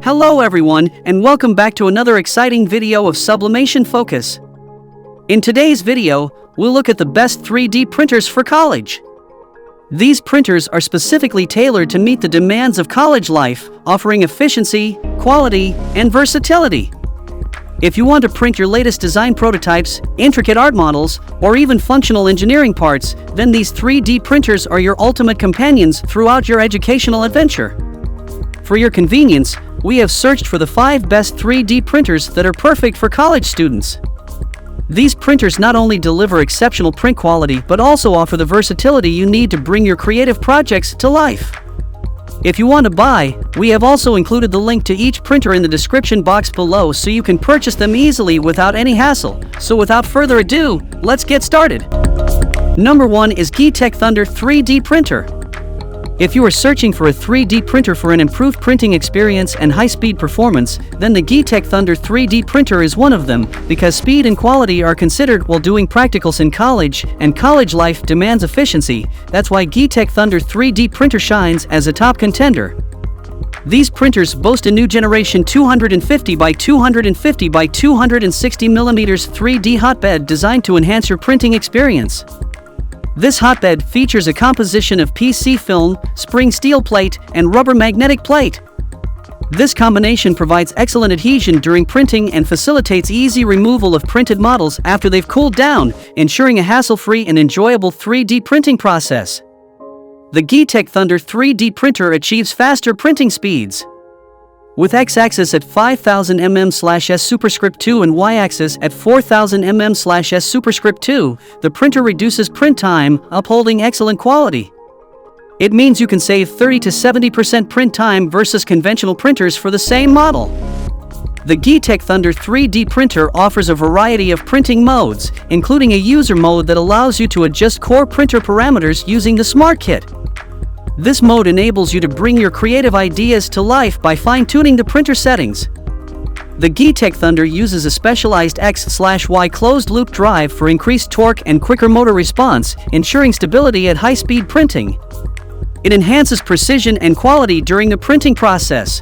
Hello everyone, and welcome back to another exciting video of Sublimation Focus. In today's video, we'll look at the best 3D printers for college. These printers are specifically tailored to meet the demands of college life, offering efficiency, quality, and versatility. If you want to print your latest design prototypes, intricate art models, or even functional engineering parts, then these 3D printers are your ultimate companions throughout your educational adventure. For your convenience, we have searched for the 5 best 3D printers that are perfect for college students. These printers not only deliver exceptional print quality but also offer the versatility you need to bring your creative projects to life. If you want to buy, we have also included the link to each printer in the description box below so you can purchase them easily without any hassle. So without further ado, let's get started. Number 1 is GEEETECH Thunder 3D Printer. If you are searching for a 3D printer for an improved printing experience and high-speed performance, then the GEEETECH Thunder 3D printer is one of them, because speed and quality are considered while doing practicals in college, and college life demands efficiency. That's why GEEETECH Thunder 3D printer shines as a top contender. These printers boast a new generation 250 by 250 by 260 mm 3D hotbed designed to enhance your printing experience. This hotbed features a composition of PC film, spring steel plate, and rubber magnetic plate. This combination provides excellent adhesion during printing and facilitates easy removal of printed models after they've cooled down, ensuring a hassle-free and enjoyable 3D printing process. The GEEETECH Thunder 3D printer achieves faster printing speeds. With x-axis at 5000 mm/s superscript 2 and y-axis at 4000 mm/s superscript 2, the printer reduces print time, upholding excellent quality. It means you can save 30 to 70% print time versus conventional printers for the same model. The GEEETECH Thunder 3D printer offers a variety of printing modes, including a user mode that allows you to adjust core printer parameters using the Smart Kit. This mode enables you to bring your creative ideas to life by fine-tuning the printer settings. The GEEETECH Thunder uses a specialized X/Y closed-loop drive for increased torque and quicker motor response, ensuring stability at high-speed printing. It enhances precision and quality during the printing process.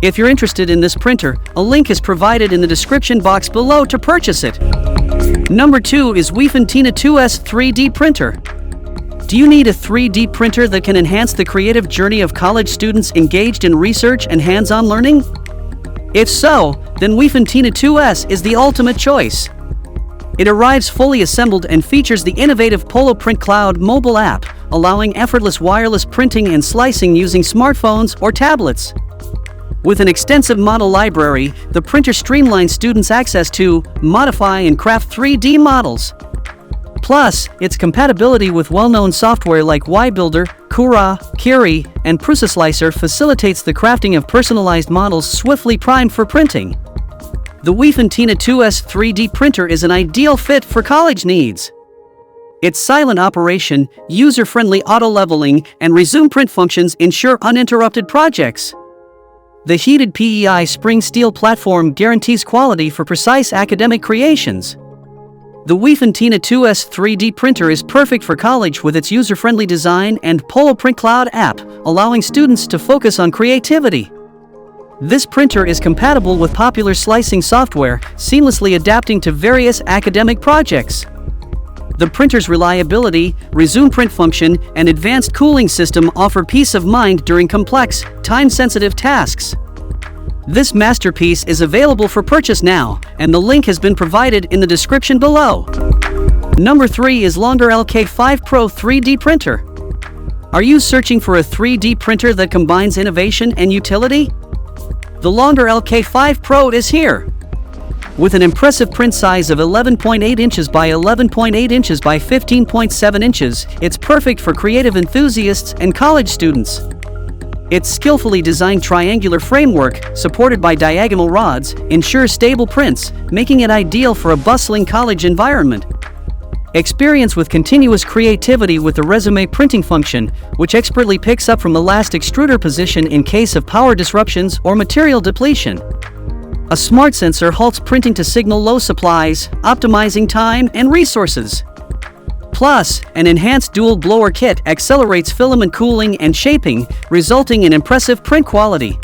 If you're interested in this printer, a link is provided in the description box below to purchase it. Number 2 is WEEFUN Tina 2S 3D Printer. Do you need a 3D printer that can enhance the creative journey of college students engaged in research and hands-on learning? If so, then WEEFUN Tina 2S is the ultimate choice. It arrives fully assembled and features the innovative Polo Print Cloud mobile app, allowing effortless wireless printing and slicing using smartphones or tablets. With an extensive model library, the printer streamlines students' access to, modify, and craft 3D models. Plus, its compatibility with well-known software like YBuilder, Cura, Curie, and PrusaSlicer facilitates the crafting of personalized models swiftly primed for printing. The WEEFUN Tina 2S 3D printer is an ideal fit for college needs. Its silent operation, user-friendly auto-leveling, and resume print functions ensure uninterrupted projects. The heated PEI spring steel platform guarantees quality for precise academic creations. The WEEFUN Tina 2S 3D printer is perfect for college with its user-friendly design and Polo Print Cloud app, allowing students to focus on creativity. This printer is compatible with popular slicing software, seamlessly adapting to various academic projects. The printer's reliability, resume print function, and advanced cooling system offer peace of mind during complex, time-sensitive tasks. This masterpiece is available for purchase now, and the link has been provided in the description below. Number 3 is Longer LK5 Pro 3D Printer. Are you searching for a 3D printer that combines innovation and utility? The Longer LK5 Pro is here. With an impressive print size of 11.8 inches by 11.8 inches by 15.7 inches, it's perfect for creative enthusiasts and college students. Its skillfully designed triangular framework, supported by diagonal rods, ensures stable prints, making it ideal for a bustling college environment. Experience with continuous creativity with the resume printing function, which expertly picks up from the last extruder position in case of power disruptions or material depletion. A smart sensor halts printing to signal low supplies, optimizing time and resources. Plus, an enhanced dual blower kit accelerates filament cooling and shaping, resulting in impressive print quality.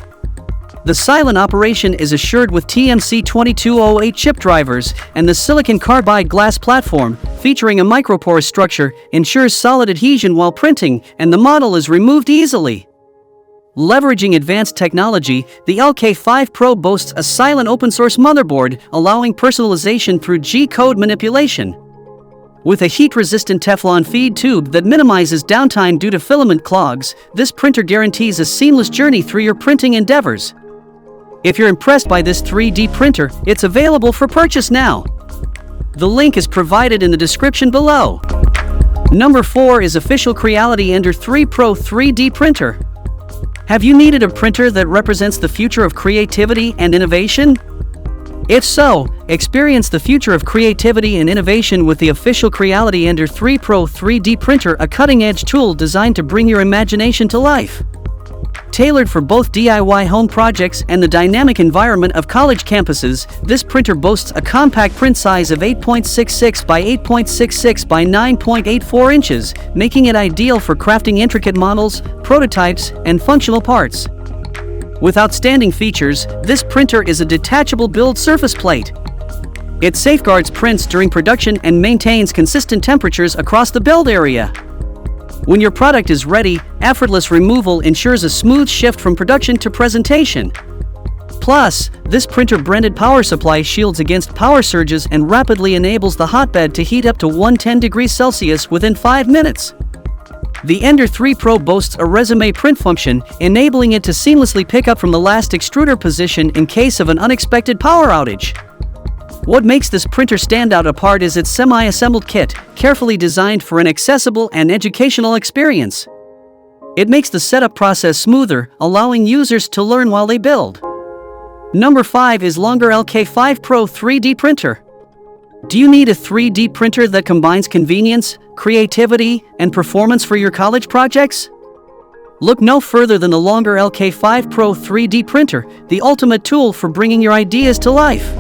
The silent operation is assured with TMC2208 chip drivers, and the silicon carbide glass platform, featuring a microporous structure, ensures solid adhesion while printing, and the model is removed easily. Leveraging advanced technology, the LK5 Pro boasts a silent open-source motherboard, allowing personalization through G-code manipulation. With a heat-resistant Teflon feed tube that minimizes downtime due to filament clogs, this printer guarantees a seamless journey through your printing endeavors. If you're impressed by this 3D printer, it's available for purchase now. The link is provided in the description below. Number 4 is official Creality Ender 3 Pro 3D printer. Have you needed a printer that represents the future of creativity and innovation? If so, experience the future of creativity and innovation with the official Creality Ender 3 Pro 3D printer, a cutting-edge tool designed to bring your imagination to life. Tailored for both DIY home projects and the dynamic environment of college campuses, this printer boasts a compact print size of 8.66 by 8.66 by 9.84 inches, making it ideal for crafting intricate models, prototypes, and functional parts. With outstanding features, this printer is a detachable build surface plate. It safeguards prints during production and maintains consistent temperatures across the build area. When your product is ready, effortless removal ensures a smooth shift from production to presentation. Plus, this printer branded power supply shields against power surges and rapidly enables the hotbed to heat up to 110 degrees Celsius within 5 minutes. The Ender 3 Pro boasts a resume print function, enabling it to seamlessly pick up from the last extruder position in case of an unexpected power outage. What makes this printer stand out apart is its semi-assembled kit, carefully designed for an accessible and educational experience. It makes the setup process smoother, allowing users to learn while they build. Number 5 is Longer LK5 Pro 3D printer. Do you need a 3D printer that combines convenience, creativity, and performance for your college projects? Look no further than the Longer LK5 Pro 3D printer, the ultimate tool for bringing your ideas to life.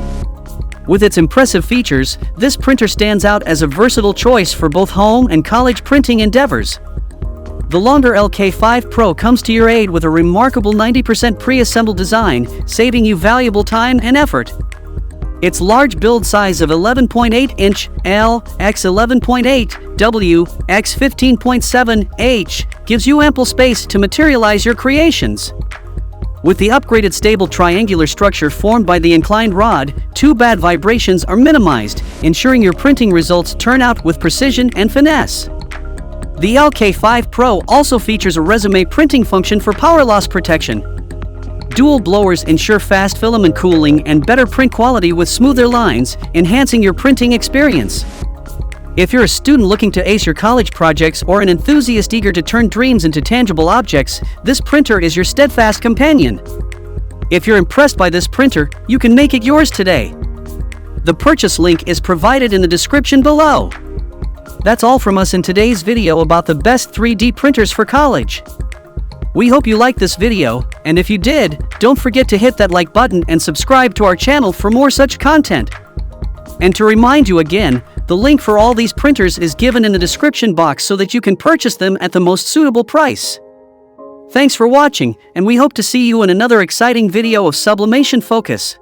With its impressive features, this printer stands out as a versatile choice for both home and college printing endeavors. The Longer LK5 Pro comes to your aid with a remarkable 90% pre-assembled design, saving you valuable time and effort. Its large build size of 11.8-inch L x 11.8 W x 15.7 H gives you ample space to materialize your creations. With the upgraded stable triangular structure formed by the inclined rod, too bad vibrations are minimized, ensuring your printing results turn out with precision and finesse. The LK5 Pro also features a resume printing function for power loss protection. Dual blowers ensure fast filament cooling and better print quality with smoother lines, enhancing your printing experience. If you're a student looking to ace your college projects or an enthusiast eager to turn dreams into tangible objects, this printer is your steadfast companion. If you're impressed by this printer, you can make it yours today. The purchase link is provided in the description below. That's all from us in today's video about the best 3D printers for college. We hope you liked this video, and if you did, don't forget to hit that like button and subscribe to our channel for more such content. And to remind you again, the link for all these printers is given in the description box so that you can purchase them at the most suitable price. Thanks for watching, and we hope to see you in another exciting video of Sublimation Focus.